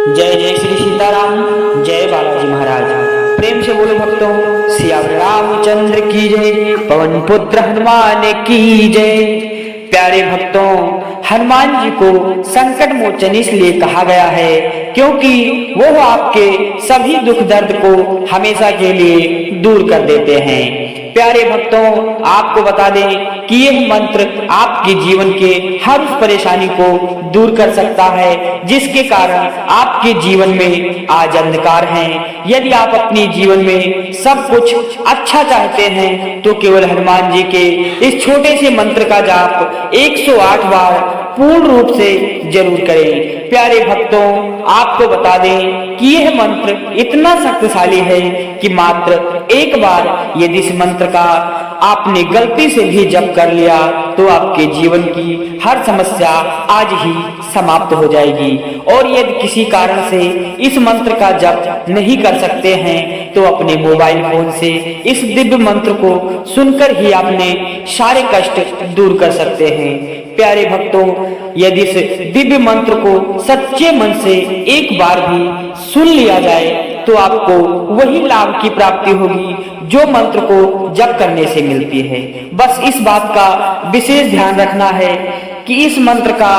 जय जय श्री सीताराम, जय बालाजी महाराज। प्रेम से बोलो भक्तों, सियावर रामचंद्र की जय, पवन पुत्र हनुमान की जय। प्यारे भक्तों, हनुमान जी को संकट मोचन इसलिए कहा गया है क्योंकि वो आपके सभी दुख दर्द को हमेशा के लिए दूर कर देते हैं। प्यारे भक्तों, आपको बता दें कि यह मंत्र आपके जीवन के हर उस परेशानी को दूर कर सकता है जिसके कारण आपके जीवन में आज अंधकार है। यदि आप अपने जीवन में सब कुछ अच्छा चाहते हैं तो केवल हनुमान जी के इस छोटे से मंत्र का जाप 108 बार पूर्ण रूप से जरूर करें। प्यारे भक्तों, आपको बता दें कि यह मंत्र इतना शक्तिशाली है कि मात्र एक बार यदि इस मंत्र का आपने गलती से भी जप कर लिया तो आपके जीवन की हर समस्या आज ही समाप्त हो जाएगी। और यदि किसी कारण से इस मंत्र का जप नहीं कर सकते हैं तो अपने मोबाइल फोन से इस दिव्य मंत्र को सुनकर ही अपने सारे कष्ट दूर कर सकते हैं। प्यारे भक्तों, यदि इस दिव्य मंत्र को सच्चे मन से एक बार भी सुन लिया जाए तो आपको वही लाभ की प्राप्ति होगी जो मंत्र को जप करने से मिलती है। बस इस बात का विशेष ध्यान रखना है कि इस मंत्र का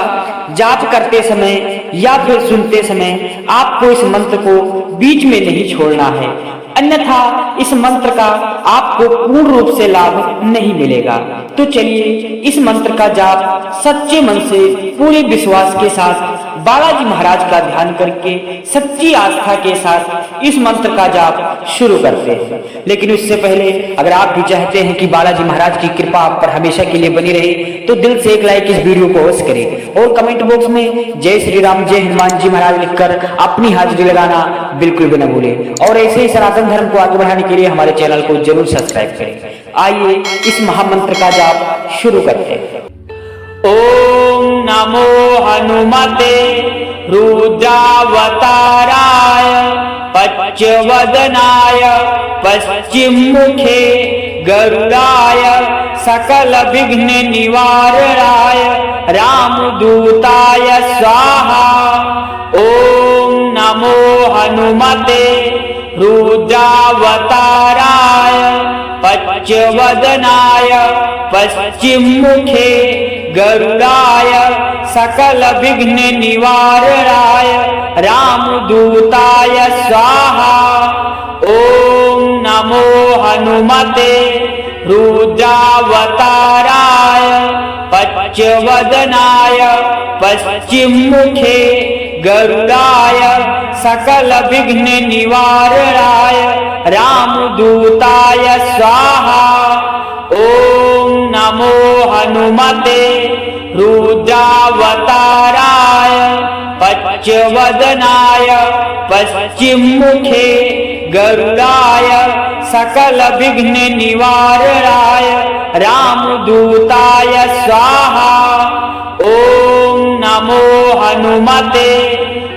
जाप करते समय या फिर सुनते समय आपको इस मंत्र को बीच में नहीं छोड़ना है, अन्यथा इस मंत्र का आपको पूर्ण रूप से लाभ नहीं मिलेगा। तो चलिए इस मंत्र का जाप सच्चे मन से पूरे विश्वास के साथ बालाजी महाराज का ध्यान करके सच्ची आस्था के साथ इस मंत्र का जाप शुरू करते हैं। लेकिन उससे पहले अगर आप भी चाहते हैं कि बालाजी महाराज की कृपा आप पर हमेशा के लिए बनी रहे तो दिल से एक लाइक इस वीडियो को अवश्य करें और कमेंट बॉक्स में जय श्री राम जय हनुमान जी महाराज लिखकर अपनी हाजिरी लगाना बिल्कुल भी न भूलें। और ऐसे ही सनातन धर्म को आगे बढ़ाने के लिए हमारे चैनल को जरूर सब्सक्राइब करें। आइए इस महामंत्र का जाप शुरू करते हैं। ओम नमो हनुमते रुद्रावताराय पच्चवदनाय पश्चिम मुखे गरुड़ाय सकल विघ्न निवारणाय रामदूताय स्वाहा। ओम नमो हनुमते रुद्रावताराय पच्चवदनाय पश्चिम मुखे गरुड़ाय सकल विघ्न निवारणाय रामदूताय स्वाहा। ओम नमो हनुमते रुद्रावताराय पच्चवदनाय पश्चिम मुखे गरुड़ाय सकल विघ्न निवारणाय रामदूताय स्वाहा। ओम नमो हनुमते रुद्रावताराय पच्चवदनाय पश्चिम मुखे गरुड़ाय सकल विघ्न निवारणाय रामदूताय स्वाहा। ओम नमो हनुमते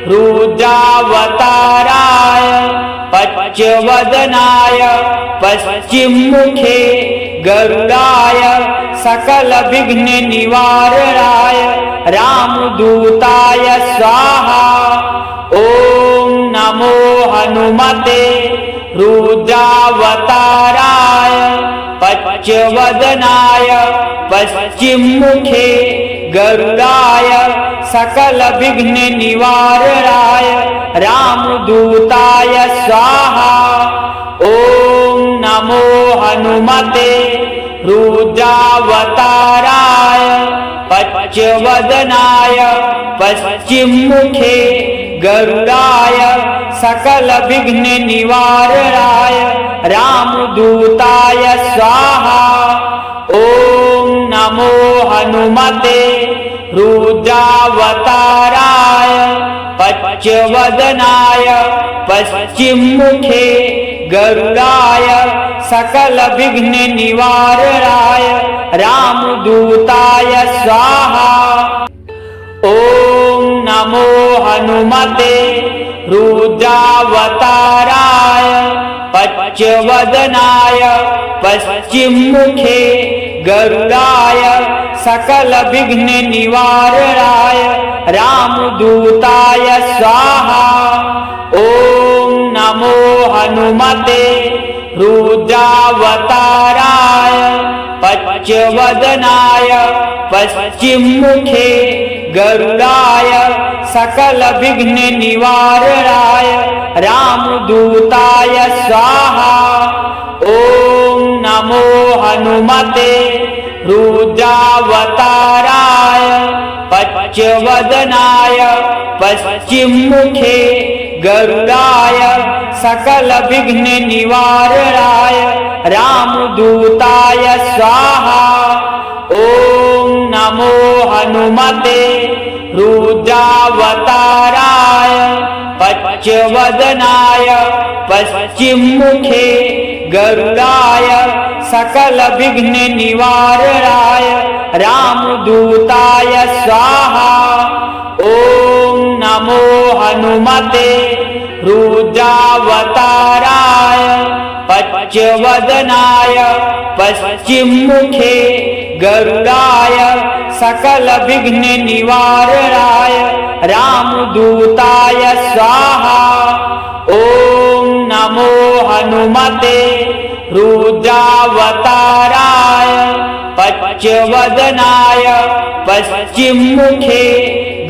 रुद्रावताराय पच्चवदनाय पश्चिम मुखे गरुड़ाय सकल विघ्न निवारणाय रामदूताय स्वाहा। ओम नमो हनुमते रुद्रावताराय पच्चवदनाय पश्चिम मुखे गरुड़ाय सकल विघ्न निवारणाय रामदूताय स्वाहा। ओम नमो हनुमते रुद्रावताराय पच्चवदनाय पश्चिम मुखे गरुड़ाय सकल विघ्न निवारणाय रामदूताय स्वाहा। ओम नमो हनुमते रुद्रावताराय पच्चवदनाय पश्चिम मुखे गरुड़ाय सकल विघ्न निवारणाय रामदूताय स्वाहा। ओम नमो हनुमते रुद्रावताराय पच्यवदनाय पश्चिममुखे गरुडाय सकलविघ्न निवारणाय रामदूताय स्वाहा। ओम नमो हनुमते रुद्रावताराय पच्यवदनाय पश्चिममुखे गरुडाय सकलविघ्न निवारणाय रामदूताय स्वाहा। ओम नमो हनुमते रुद्रावताराय पच्यवदनाय पश्चिममुखे गरुडाय सकलविघ्न निवारणाय रामदूताय स्वाहा। ओम नमो हनुमते रुद्रावताराय पच्यवदनाय पश्चिममुखे गरुडाय सकलविघ्न निवारणाय रामदूताय स्वाहा। ओम नमो हनुमते रुद्रावताराय पच्यवदनाय पश्चिममुखे गरुडाय सकलविघ्न निवारणाय रामदूताय स्वाहा। ओम नमो हनुमते रुद्रावताराय पच्यवदनाय पश्चिममुखे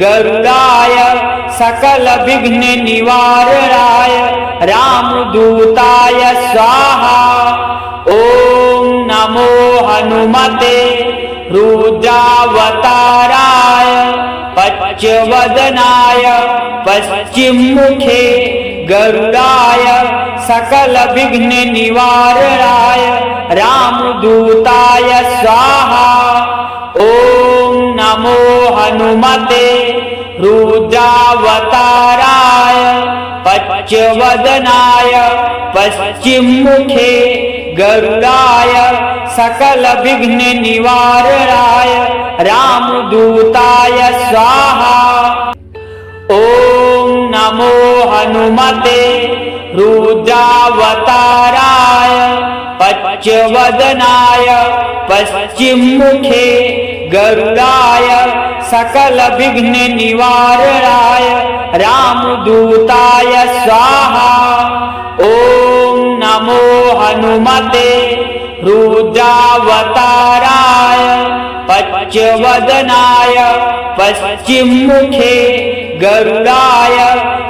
गरुडाय सकलविघ्न निवारणाय रामदूताय स्वाहा। ओम नमो हनुमते रुद्रावताराय पच्यवदनाय पश्चिममुखे गरुडाय सकलविघ्न निवारणाय रामदूताय स्वाहा। ओम नमो हनुमते रुद्रावताराय पच्यवदनाय पश्चिममुखे गरुडाय सकलविघ्न निवारणाय रामदूताय स्वाहा। ओम नमो हनुमते रुद्रावताराय पच्यवदनाय पश्चिममुखे गरुडाय सकलविघ्न निवारणाय रामदूताय स्वाहा। ओम नमो हनुमते रुद्रावताराय पच्यवदनाय पश्चिममुखे गरुडाय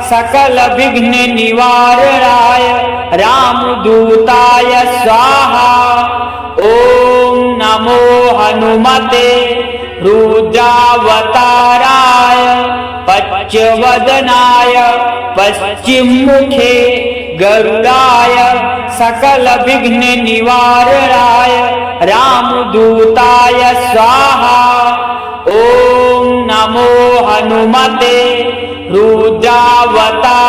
सकलविघ्न निवारणाय रामदूताय स्वाहा। ओम नमो हनुमते रुद्रावताराय पच्यवदनाय पश्चिममुखे गरुडाय सकलविघ्न निवारणाय रामदूताय स्वाहा। ओम नमो हनुमते रुद्रावताराय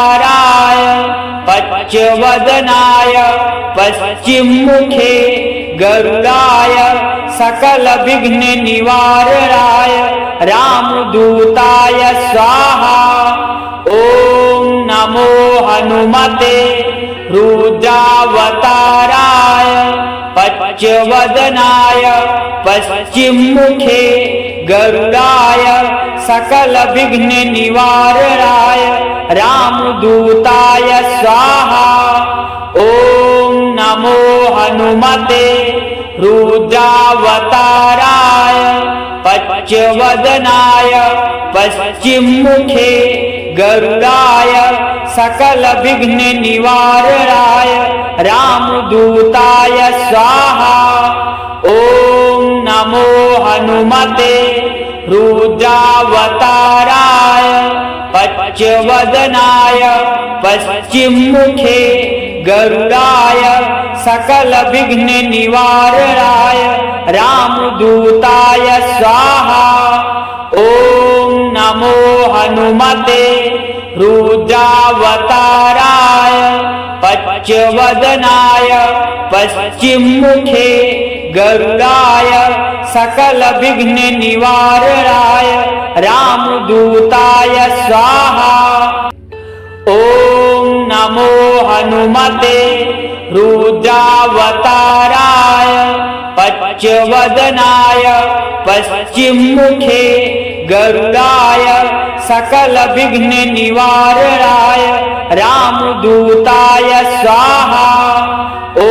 पच्यवदनाय पश्चिममुखे गरुडाय सकलविघ्न निवारणाय रामदूताय स्वाहा। ओम नमो हनुमते रुद्रावताराय पच्यवदनाय पश्चिममुखे गरुडाय सकलविघ्न निवारणाय रामदूताय स्वाहा। ओम नमो हनुमते रुद्रावताराय पच्यवदनाय पश्चिममुखे गरुडाय सकलविघ्न निवारणाय रामदूताय स्वाहा। ओम नमो हनुमते रुद्रावताराय पच्यवदनाय पश्चिममुखे गरुडाय सकलविघ्न निवारणाय रामदूताय स्वाहा। ओम नमो हनुमते रुद्रावताराय पच्यवदनाय पश्चिममुखे गरुडाय सकलविघ्न निवारणाय रामदूताय स्वाहा। ओम नमो हनुमते रुद्रावताराय पच्चवदनाय पश्चिममुखे गरुडाय सकलविघ्न निवारणाय रामदूताय स्वाहा। ॐ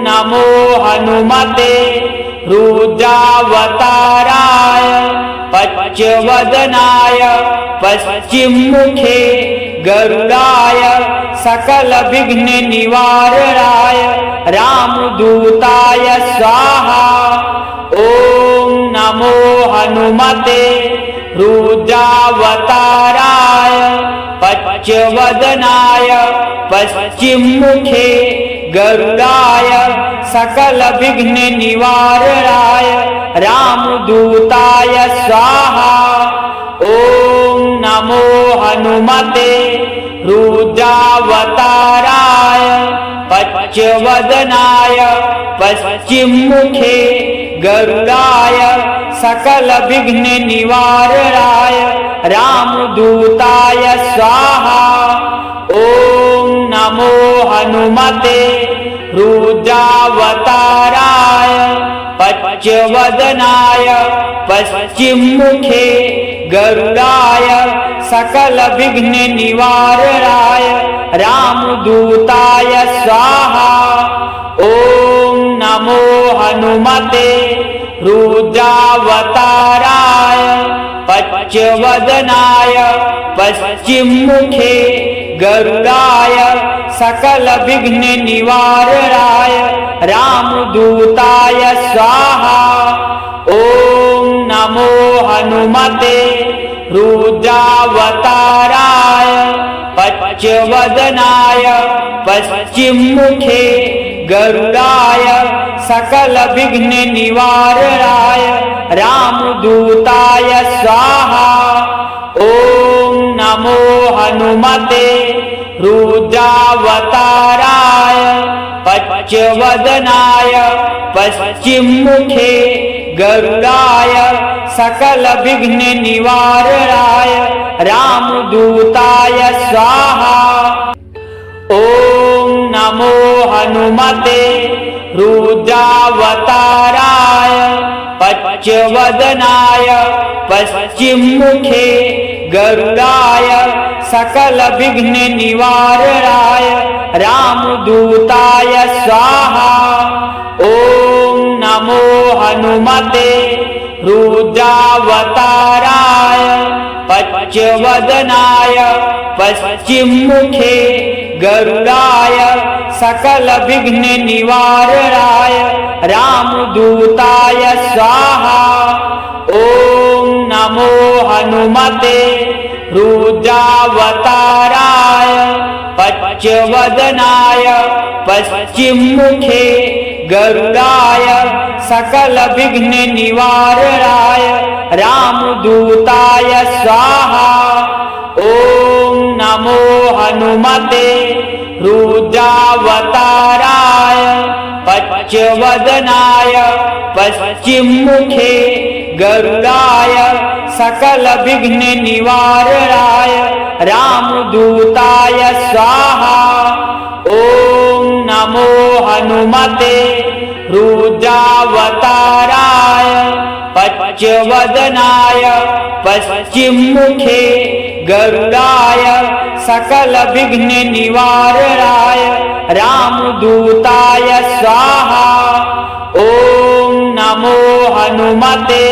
नमो हनुमते रुद्रावताराय पच्चवदनाय पश्चिममुखे गरुडाय सकलविघ्न निवारणाय रामदूताय स्वाहा। ॐ नमो हनुमते रुद्रावताराय पच्चवदनाय पश्चिममुखे गरुडाय सकलविघ्न निवारणाय रामदूताय स्वाहा। ॐ नमो हनुमते रुद्रावताराय पच्चवदनाय पश्चिममुखे गरुडाय सकलविघ्न निवारणाय रामदूताय स्वाहा। ॐ नमो हनुमते रुद्रावताराय पच्चवदनाय पश्चिममुखे गरुडाय सकलविघ्न निवारणाय रामदूताय स्वाहा। ॐ नमो हनुमते रुद्रावताराय पच्चवदनाय पश्चिममुखे गरुडाय सकलविघ्न निवारणाय रामदूताय स्वाहा। ॐ नमो हनुमते रुद्रावताराय पच्चवदनाय पश्चिममुखे गरुडाय सकलविघ्न निवारणाय रामदूताय स्वाहा। ॐ नमो हनुमते रुद्रावताराय पच्चवदनाय पश्चिममुखे गरुडाय सकलविघ्न निवारणाय रामदूताय स्वाहा। ॐ नमो हनुमते रुद्रावताराय पच्चवदनाय पश्चिममुखे गरुडाय सकलविघ्न निवारणाय रामदूताय स्वाहा। ॐ नमो हनुमते रुद्रावताराय पच्चवदनाय पश्चिममुखे गरुडाय सकलविघ्न निवारणाय रामदूताय स्वाहा। ॐ नमो हनुमते रुद्रावताराय पच्चवदनाय पश्चिममुखे गरुडाय सकलविघ्न निवारणाय रामदूताय स्वाहा। ॐ नमो हनुमते रुद्रावताराय पच्चवदनाय पश्चिममुखे गरुडाय सकलविघ्न निवारणाय रामदूताय स्वाहा। ॐ नमो हनुमते रुद्रावताराय पच्चवदनाय पश्चिममुखे गरुडाय सकलविघ्न निवारणाय रामदूताय स्वाहा। ॐ नमो हनुमते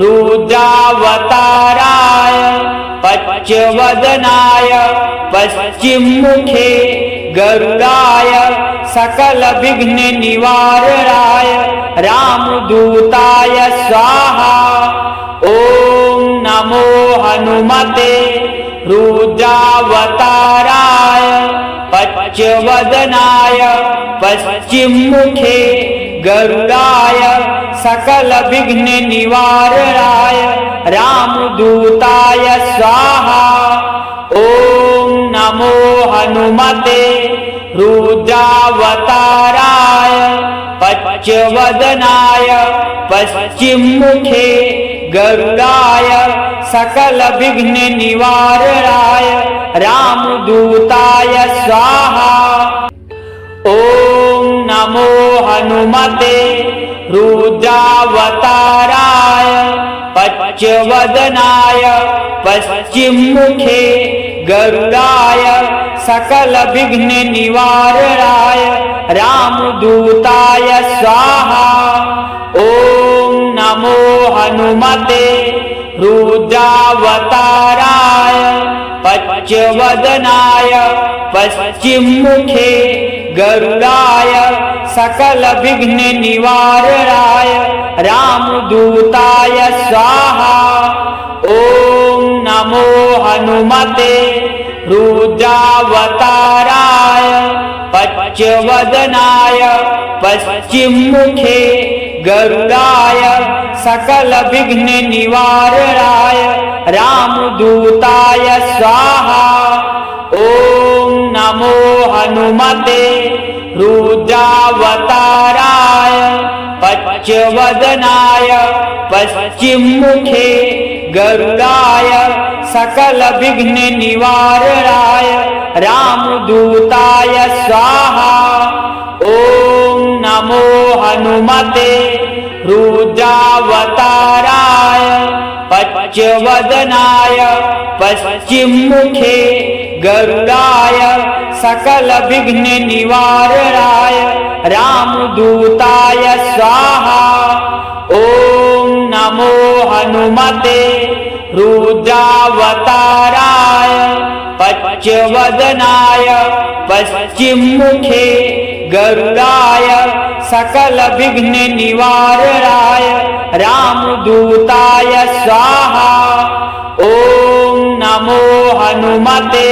रुद्रावताराय पच्चवदनाय पश्चिममुखे गरुडाय सकलविघ्न निवारणाय रामदूताय स्वाहा। ॐ नमो हनुमते रुद्रावताराय पच्चवदनाय पश्चिममुखे गरुडाय सकलविघ्न निवारणाय रामदूताय स्वाहा। ॐ नमो हनुमते रुद्रावताराय पच्चवदनाय पश्चिममुखे गरुडाय सकलविघ्न निवारणाय रामदूताय स्वाहा। ॐ हनुमते रुद्रावताराय पच्चवदनाय पश्चिममुखे गरुडाय सकल विघ्न निवारणाय रामदूताय स्वाहा। ओम नमो हनुमते रुद्रावताराय पच्चवदनाय पश्चिममुखे गरुडाय सकल विघ्न निवारणाय रामदूताय स्वाहा। ओम नमो हनुमते रुद्रावताराय पच्चवदनाय पश्चिममुखे गरुडाय सकल विघ्न निवारणाय रामदूताय स्वाहा। ओम नमो हनुमते रुद्रावताराय पच्चवदनाय पश्चिममुखे गरुडाय सकल विघ्न निवारणाय रामदूताय स्वाहा। ओम नमो हनुमते रुद्रावताराय पच्चवदनाय पश्चिममुखे गरुडाय सकल विघ्न निवारणाय रामदूताय स्वाहा। ओम नमो हनुमते रुद्रावताराय पच्चवदनाय पश्चिममुखे गरुडाय सकल विघ्न निवारणाय रामदूताय स्वाहा। ओम नमो हनुमते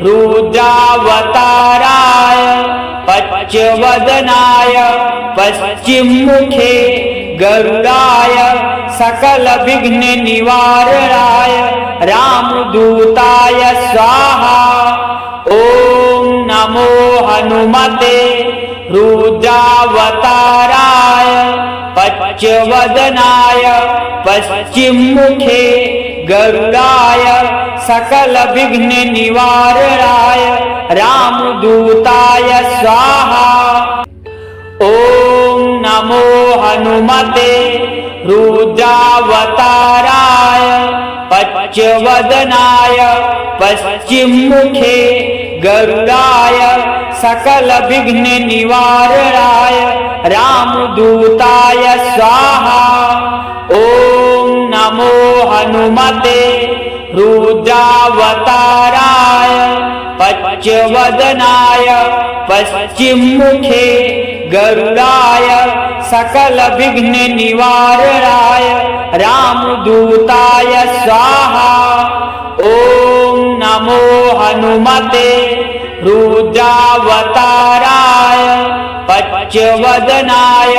रुद्रावताराय पच्चवदनाय पश्चिममुखे गरुडाय सकल विघ्न निवारणाय रामदूताय स्वाहा। ओम नमो हनुमते रुद्रावताराय पच्चवदनाय पश्चिममुखे गरुडाय सकल विघ्न निवारणाय रामदूताय स्वाहा। ओम नमो हनुमते रुद्रावताराय पच्चवदनाय पश्चिममुखे गरुडाय सकल विघ्न निवारणाय रामदूताय स्वाहा। ओम नमो हनुमते रुद्रावताराय पच्चवदनाय पश्चिममुखे गरुडाय सकल विघ्न निवारणाय रामदूताय स्वाहा। ओम नमो हनुमते रुद्रावताराय पच्चवदनाय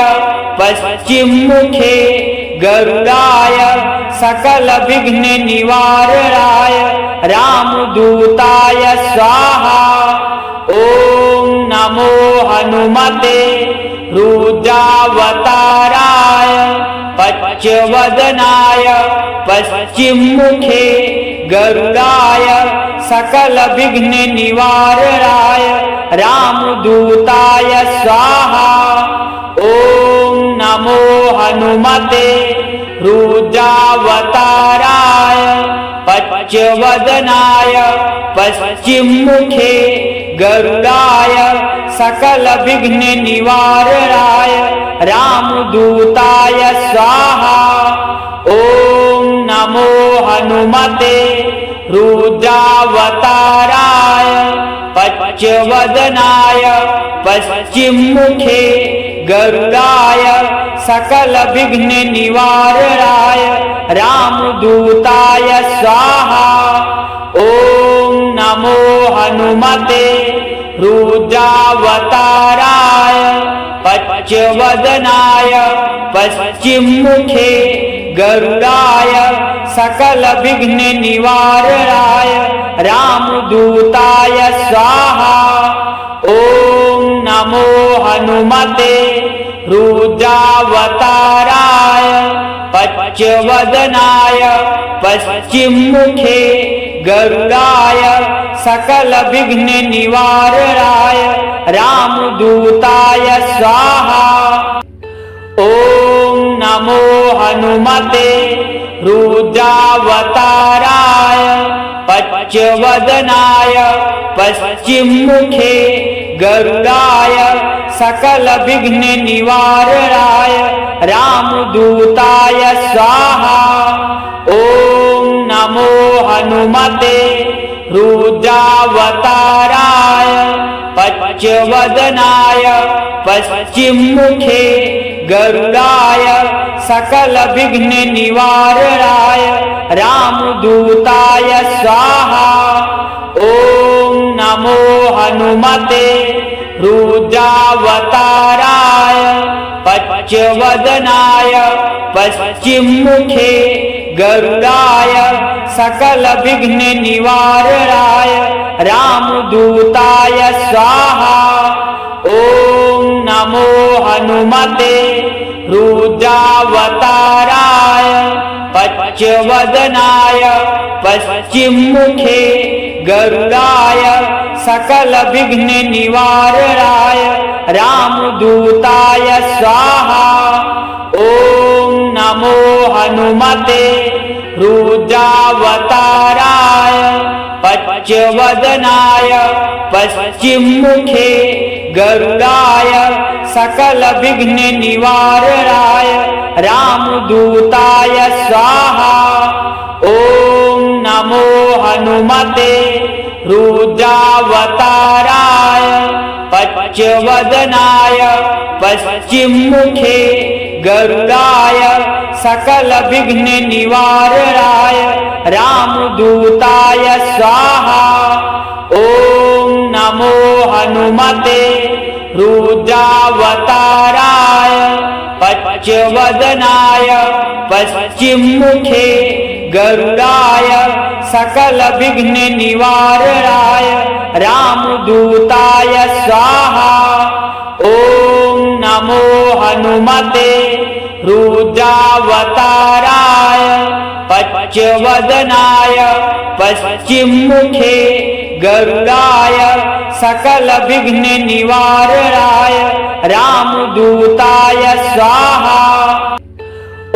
पश्चिममुखे गरुडाय सकल विघ्न निवारणाय रामदूताय स्वाहा। ओम नमो हनुमते रुद्रावताराय पच्चवदनाय पश्चिममुखे गरुडाय सकल विघ्न निवारणाय रामदूताय स्वाहा। ओम नमो हनुमते रुद्रावताराय पच्चवदनाय पश्चिममुखे गरुडाय सकल विघ्न निवारणाय रामदूताय स्वाहा। ओम नमो हनुमते रुद्रावताराय पच्चवदनाय पश्चिममुखे गरुडाय सकल विघ्न निवारणाय रामदूताय स्वाहा। ओम नमो हनुमते रुद्रावताराय पच्चवदनाय पश्चिममुखे गरुडाय सकल विघ्न निवारणाय रामदूताय स्वाहा। ओम नमो हनुमते रुद्रावताराय पच्चवदनाय पश्चिममुखे गरुडाय सकल विघ्न निवारणाय रामदूताय स्वाहा। ॐ नमो हनुमते रुद्रावताराय पच्चवदनाय पश्चिममुखे गरुडाय सकलविघ्न निवारणाय रामदूताय स्वाहा। ॐ नमो हनुमते रुद्रावताराय पच्चवदनाय पश्चिममुखे गरुडाय सकलविघ्न निवारणाय रामदूताय स्वाहा। ॐ नमो हनुमते रुद्रावताराय पच्चवदनाय पश्चिममुखे गरुडाय सकलविघ्न निवारणाय रामदूताय स्वाहा। ॐ नमो हनुमते रुद्रावताराय पच्चवदनाय पश्चिममुखे गरुडाय सकलविघ्न निवारणाय रामदूताय स्वाहा। ॐ नमो हनुमते रुद्रावताराय पच्चवदनाय पश्चिममुखे गरुडाय सकलविघ्न निवारणाय रामदूताय स्वाहा। ॐ नमो हनुमते रुद्रावताराय पच्चवदनाय पश्चिममुखे गरुडाय सकलविघ्न निवारणाय रामदूताय स्वाहा। ॐ नमो हनुमते रुद्रावताराय पच्चवदनाय पश्चिममुखे गरुडाय सकलविघ्न निवारणाय रामदूताय स्वाहा। ॐ नमो हनुमते रुद्रावताराय पच्चवदनाय पश्चिममुखे गरुडाय सकलविघ्न निवारणाय रामदूताय स्वाहा।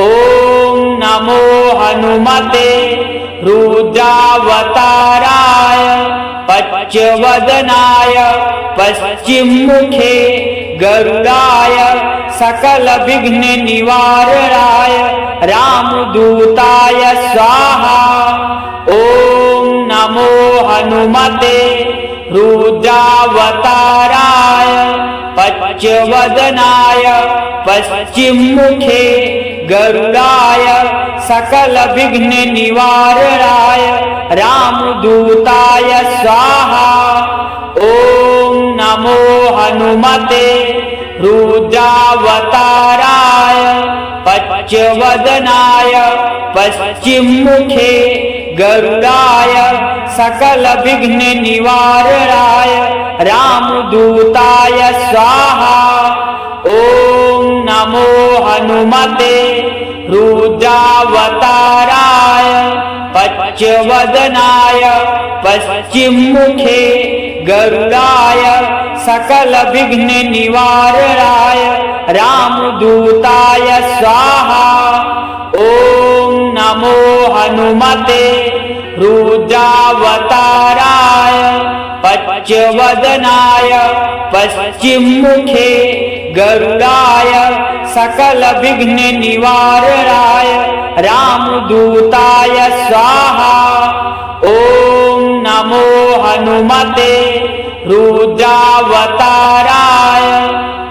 ॐ नमो हनुमते रुद्रावताराय पच्चवदनाय पश्चिममुखे गरुडाय सकलविघ्न निवारणाय रामदूताय स्वाहा। ॐ नमो हनुमते रुद्रावताराय पच्चवदनाय पश्चिममुखे गरुडाय सकलविघ्न निवारणाय रामदूताय स्वाहा। ॐ नमो हनुमते रुद्रावताराय पच्चवदनाय पश्चिममुखे गरुडाय सकलविघ्न निवारणाय रामदूताय स्वाहा। ॐ नमो हनुमते रुद्रावताराय पच्चवदनाय पश्चिममुखे गरुडाय सकलविघ्न निवारणाय रामदूताय स्वाहा। ॐ नमो हनुमते रुद्रावताराय पच्चवदनाय पश्चिममुखे गरुडाय सकलविघ्न निवारणाय रामदूताय स्वाहा। ॐ नमो हनुमते रुद्रावताराय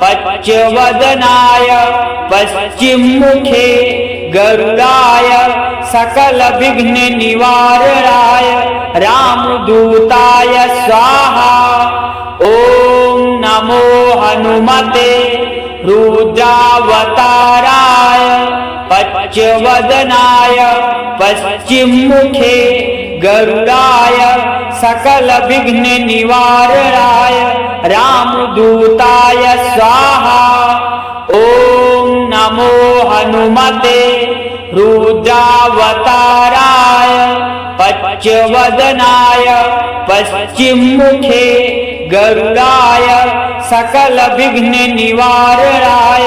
पच्चवदनाय पश्चिममुखे गरुडाय सकलविघ्न निवारणाय रामदूताय स्वाहा। ॐ नमो हनुमते रुद्रावताराय पच्चवदनाय पश्चिममुखे गरुडाय सकलविघ्न निवारणाय रामदूताय स्वाहा। ॐ नमो हनुमते रुद्रावताराय पच्चवदनाय पश्चिममुखे गरुडाय सकल विघ्न निवारणाय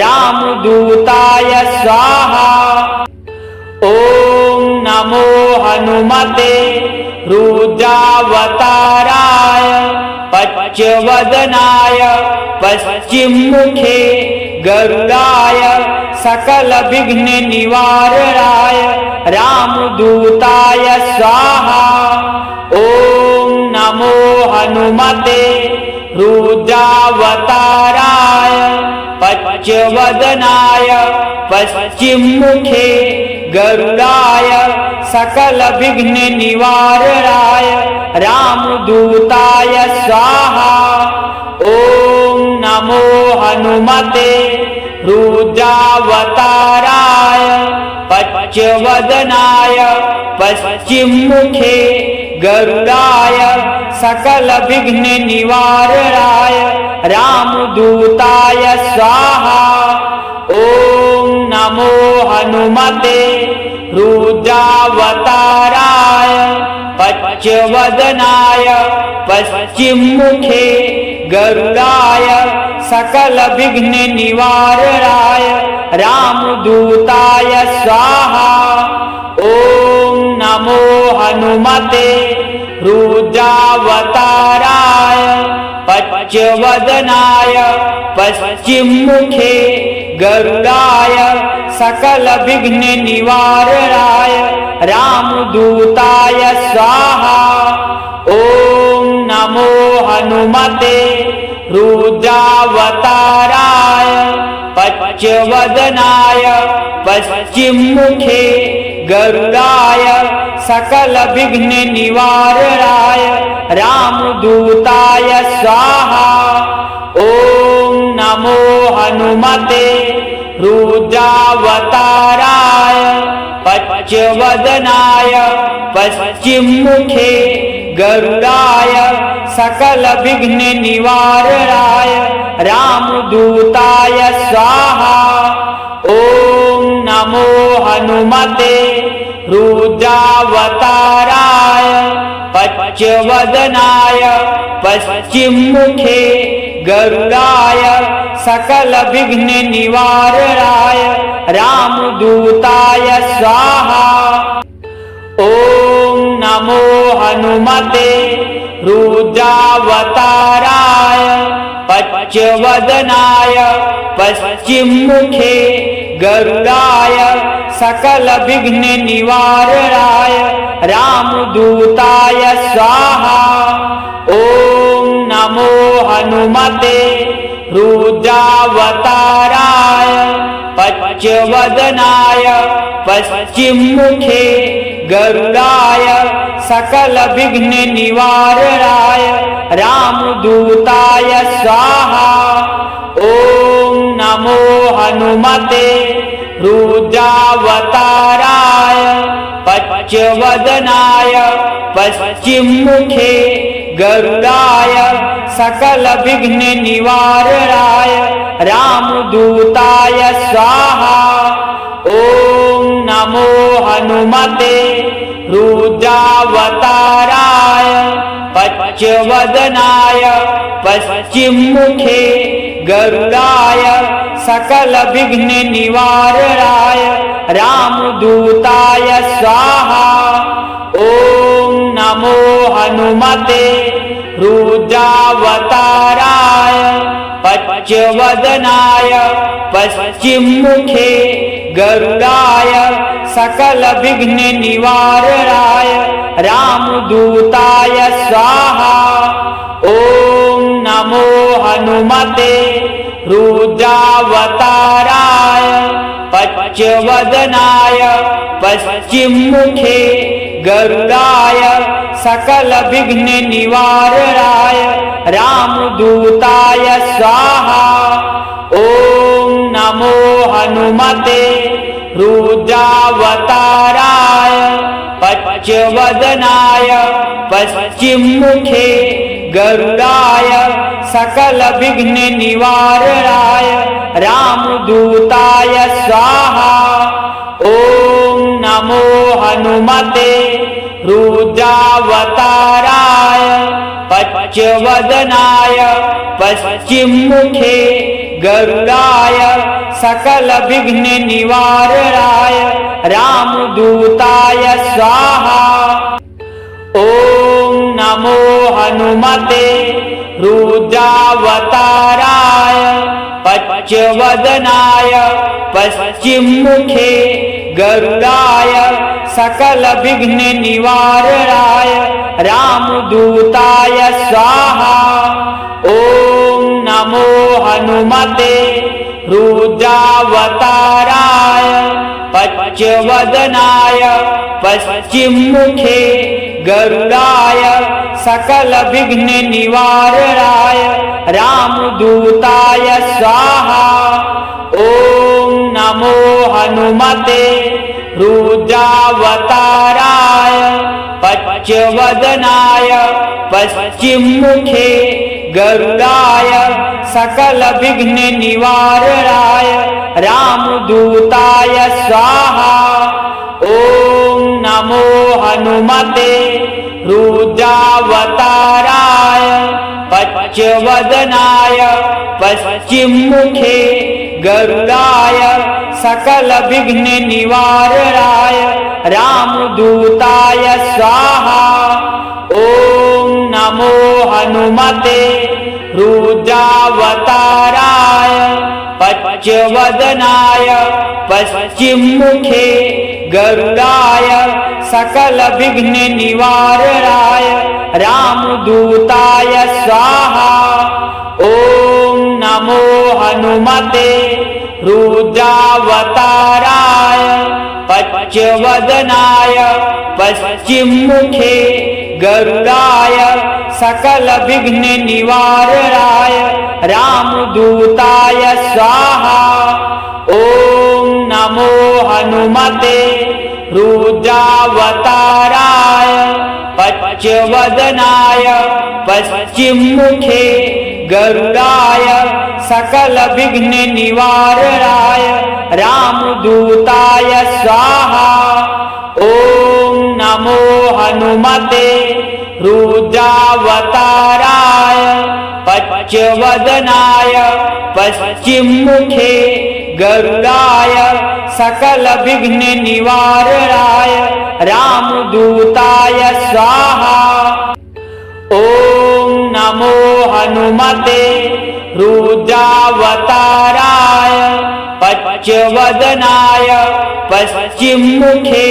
रामदूताय स्वाहा। ओम नमो हनुमते रुद्रावताराय पच्चवदनाय पश्चिममुखे गरुडाय सकल विघ्न निवारणाय रामदूताय स्वाहा। ओम नमो हनुमते रुद्रावताराय पच्चवदनाय पश्चिममुखे गरुडाय सकल विघ्न निवारणाय रामदूताय स्वाहा। ओम नमो हनुमते रुद्रावताराय पच्चवदनाय पश्चिममुखे गरुडाय सकल विघ्न निवारणाय रामदूताय स्वाहा। ओम नमो हनुमते रुद्रावताराय पच्चवदनाय पश्चिममुखे गरुडाय सकल विघ्न निवारणाय रामदूताय स्वाहा। ओम नमो हनुमते रुद्रावताराय पच्चवदनाय पश्चिममुखे गरुडाय सकल विघ्न निवारणाय रामदूताय स्वाहा। ओम नमो हनुमते रुद्रावताराय पच्चवदनाय पश्चिममुखे गरुडाय सकल विघ्न निवारणाय रामदूताय स्वाहा। ओम नमो हनुमते रुद्रावताराय पच्चवदनाय पश्चिममुखे गरुडाय सकल विघ्न निवारणाय रामदूताय स्वाहा। ओम नमो हनुमते रुद्रावताराय पच्चवदनाय पश्चिममुखे गरुडाय सकल विघ्न निवारणाय रामदूताय स्वाहा। ओम नमो हनुमते रुद्रावताराय पच्चवदनाय पश्चिममुखे गरुडाय सकल विघ्न निवारणाय रामदूताय स्वाहा। ओम नमो हनुमते रुद्रावताराय पच्चवदनाय पश्चिममुखे गरुडाय सकल विघ्न निवारणाय रामदूताय स्वाहा। ओम नमो हनुमते रुद्रावताराय पच्चवदनाय पश्चिममुखे गरुडाय सकल विघ्न निवारणाय रामदूताय स्वाहा। ओम नमो हनुमते रुद्रावताराय पच्चवदनाय पश्चिममुखे गरुडाय सकल विघ्न निवारणाय रामदूताय स्वाहा। ओम नमो हनुमते रुद्रावताराय पच्चवदनाय पश्चिममुखे गरुडाय सकल विघ्न निवारणाय रामदूताय स्वाहा। ओम नमो हनुमते रुद्रावताराय पच्चवदनाय पश्चिममुखे गरुडाय सकल विघ्न निवारणाय रामदूताय स्वाहा। ओम नमो हनुमते रुद्रावताराय पच्चवदनाय पश्चिममुखे गरुडाय सकल विघ्न निवारणाय रामदूताय स्वाहा। ओम नमो हनुमते रुद्रावताराय पच्चवदनाय पश्चिममुखे गरुडाय सकलविघ्न निवारणाय रामदूताय स्वाहा। ॐ नमो हनुमते रुद्रावताराय पच्चवदनाय पश्चिममुखे गरुडाय सकलविघ्न निवारणाय रामदूताय स्वाहा। ॐ नमो हनुमते रुद्रावताराय पच्चवदनाय पश्चिममुखे गरुडाय सकलविघ्न निवारणाय रामदूताय स्वाहा। ॐ नमो हनुमते रुद्रावताराय पच्चवदनाय पश्चिममुखे गरुडाय सकलविघ्न निवारणाय रामदूताय स्वाहा। ॐ नमो हनुमते रुद्रावताराय पच्चवदनाय पश्चिममुखे गरुडाय सकलविघ्न निवारणाय रामदूताय स्वाहा। ॐ नमो हनुमते रुद्रावताराय पच्चवदनाय पश्चिममुखे गरुडाय सकलविघ्न निवारणाय रामदूताय स्वाहा। ॐ नमो हनुमते रुद्रावताराय पच्चवदनाय पश्चिममुखे गरुडाय सकलविघ्न निवारणाय रामदूताय स्वाहा। ॐ नमो हनुमते रुद्रावताराय पच्चवदनाय पश्चिममुखे गरुडाय सकलविघ्न निवारणाय रामदूताय स्वाहा। ॐ नमो हनुमते रुद्रावताराय पच्चवदनाय पश्चिममुखे गरुडाय सकलविघ्न निवारणाय रामदूताय स्वाहा। ॐ नमो हनुमते रुद्रावताराय पच्चवदनाय पश्चिममुखे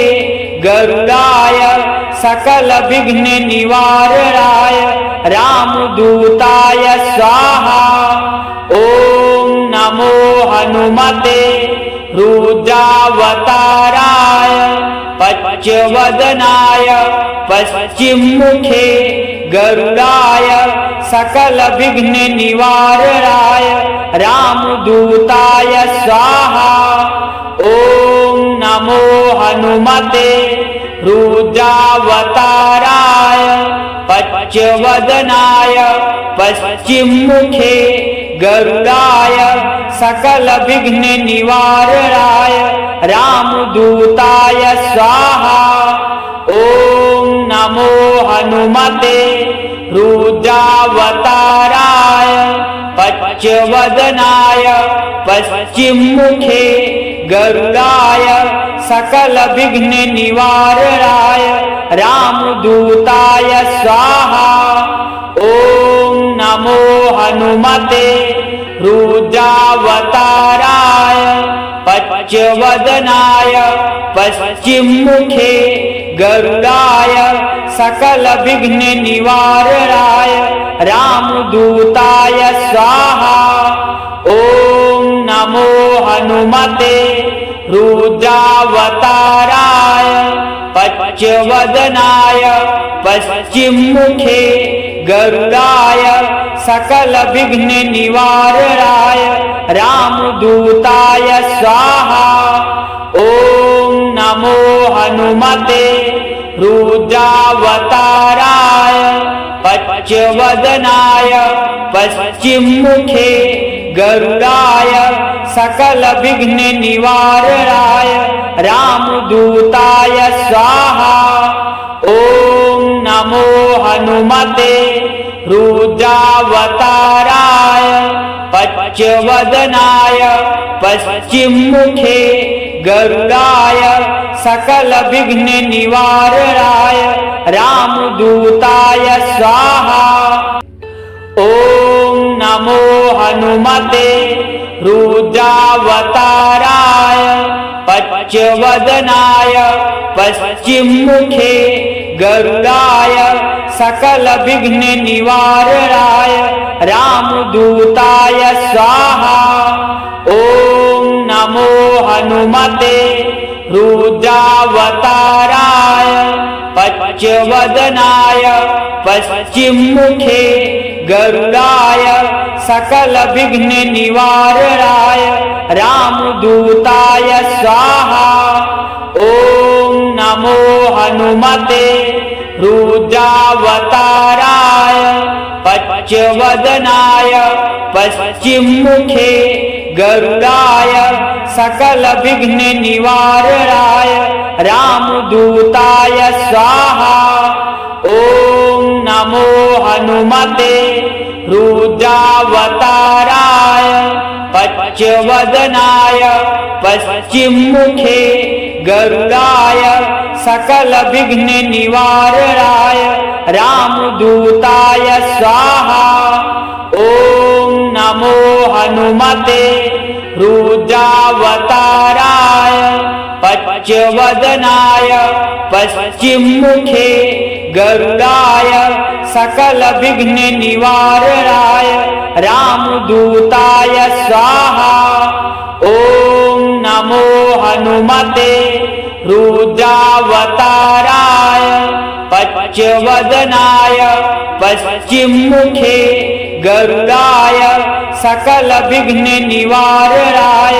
गरुडाय सकलविघ्न निवारणाय रामदूताय स्वाहा। ॐ नमो हनुमते रुद्रावताराय पच्चवदनाय पश्चिममुखे गरुडाय सकलविघ्न निवारणाय रामदूताय स्वाहा। ॐ नमो हनुमते रुद्रावताराय पच्चवदनाय पश्चिममुखे गरुडाय सकलविघ्न निवारणाय रामदूताय स्वाहा। ॐ नमो हनुमते रुद्रावताराय पच्चवदनाय पश्चिममुखे गरुडाय सकलविघ्न निवारणाय रामदूताय स्वाहा। ॐ नमो हनुमते रुद्रावताराय पच्चवदनाय पश्चिममुखे गरुडाय सकलविघ्न निवारणाय रामदूताय स्वाहा। ॐ नमो हनुमते रुद्रावताराय पच्चवदनाय पश्चिममुखे गरुडाय सकलविघ्न निवारणाय रामदूताय स्वाहा। ॐ नमो हनुमते रुद्रावताराय पच्चवदनाय पश्चिममुखे गरुडाय सकलविघ्न निवारणाय रामदूताय स्वाहा। ॐ ॐ नमो हनुमते रुद्रावताराय पच्चवदनाय पश्चिममुखे गरुडाय सकल विघ्न निवारणाय रामदूताय स्वाहा। ॐ नमो हनुमते रुद्रावताराय पच्चवदनाय पश्चिममुखे गरुडाय सकल विघ्न निवारणाय रामदूताय स्वाहा। ॐ नमो हनुमते रुद्रावताराय पच्चवदनाय पश्चिममुखे गरुडाय सकल विघ्न निवारणाय रामदूताय स्वाहा। ॐ नमो हनुमते रुद्रावताराय पच्चवदनाय पश्चिममुखे गरुडाय सकल विघ्न निवारणाय रामदूताय स्वाहा। ॐ नमो हनुमते रुद्रावताराय पच्चवदनाय पश्चिममुखे गरुडाय सकल विघ्न निवारणाय रामदूताय स्वाहा। ॐ नमो हनुमते रुद्रावताराय पच्चवदनाय पश्चिममुखे गरुडाय सकल विघ्न निवारणाय रामदूताय स्वाहा। ॐ नमो हनुमते रुद्रावताराय पच्चवदनाय पश्चिममुखे गरुडाय सकल विघ्न निवारणाय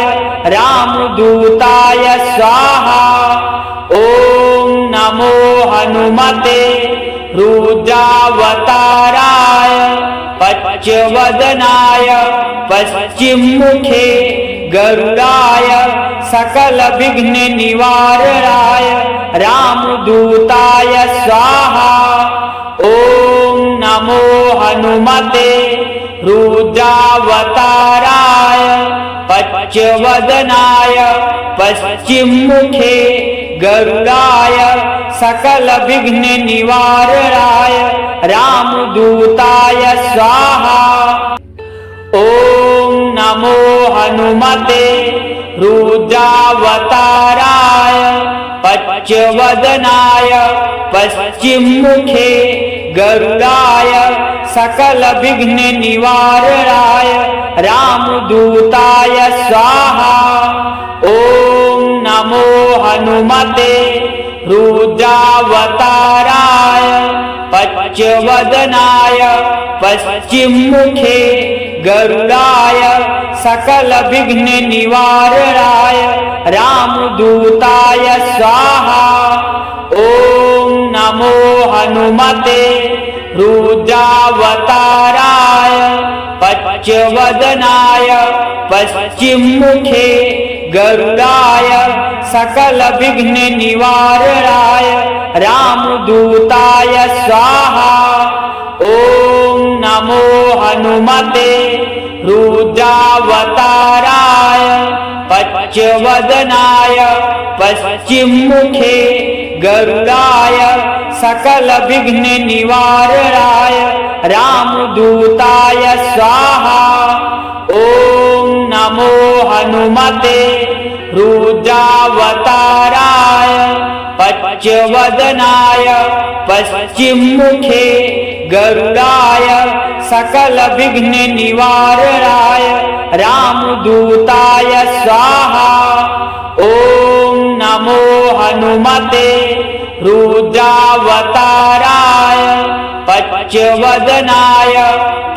रामदूताय स्वाहा। ॐ नमो हनुमते रुद्रावताराय पच्चवदनाय पश्चिममुखे गरुडाय सकल विघ्न निवारणाय रामदूताय स्वाहा। ॐ नमो हनुमते रुद्रावताराय पच्चवदनाय पश्चिममुखे गरुडाय सकल विघ्न निवारणाय रामदूताय स्वाहा। ॐ नमो हनुमते रुद्रावताराय पच्चवदनाय पश्चिममुखे गरुडाय सकल विघ्न निवारणाय रामदूताय स्वाहा। ॐ नमो हनुमते रुद्रावताराय पच्चवदनाय पश्चिममुखे गरुडाय सकल विघ्न निवारणाय रामदूताय स्वाहा। ॐ नमो हनुमते रुद्रावताराय पच्चवदनाय पश्चिममुखे गरुडाय सकल विघ्न निवारणाय रामदूताय स्वाहा। ॐ नमो हनुमते रुद्रावताराय पच्चवदनाय पश्चिममुखे गरुडाय सकल विघ्न निवारणाय रामदूताय स्वाहा। ॐ नमो हनुमते रुद्रावताराय पच्चवदनाय पश्चिममुखे गरुडाय सकल विघ्न निवारणाय रामदूताय स्वाहा। ॐ नमो हनुमते रुद्रावताराय पच्चवदनाय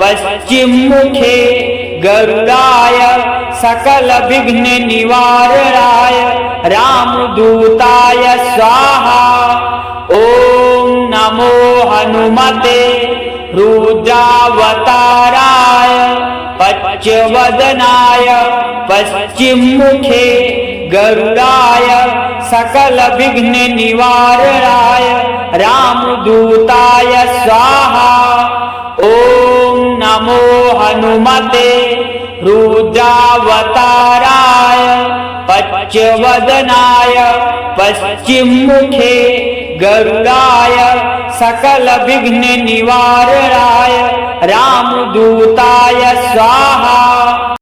पश्चिममुखे गरुडाय सकल विघ्न निवारणाय रामदूताय स्वाहा। ॐ नमो हनुमते रुद्रावताराय पच्चवदनाय पश्चिममुखे गरुडाय सकल विघ्न निवारणाय रामदूताय स्वाहा। ओम नमो हनुमते रुद्रावताराय पच्चवदनाय पश्चिममुखे गरुडाय सकल विघ्न निवारणाय रामदूताय स्वाहा।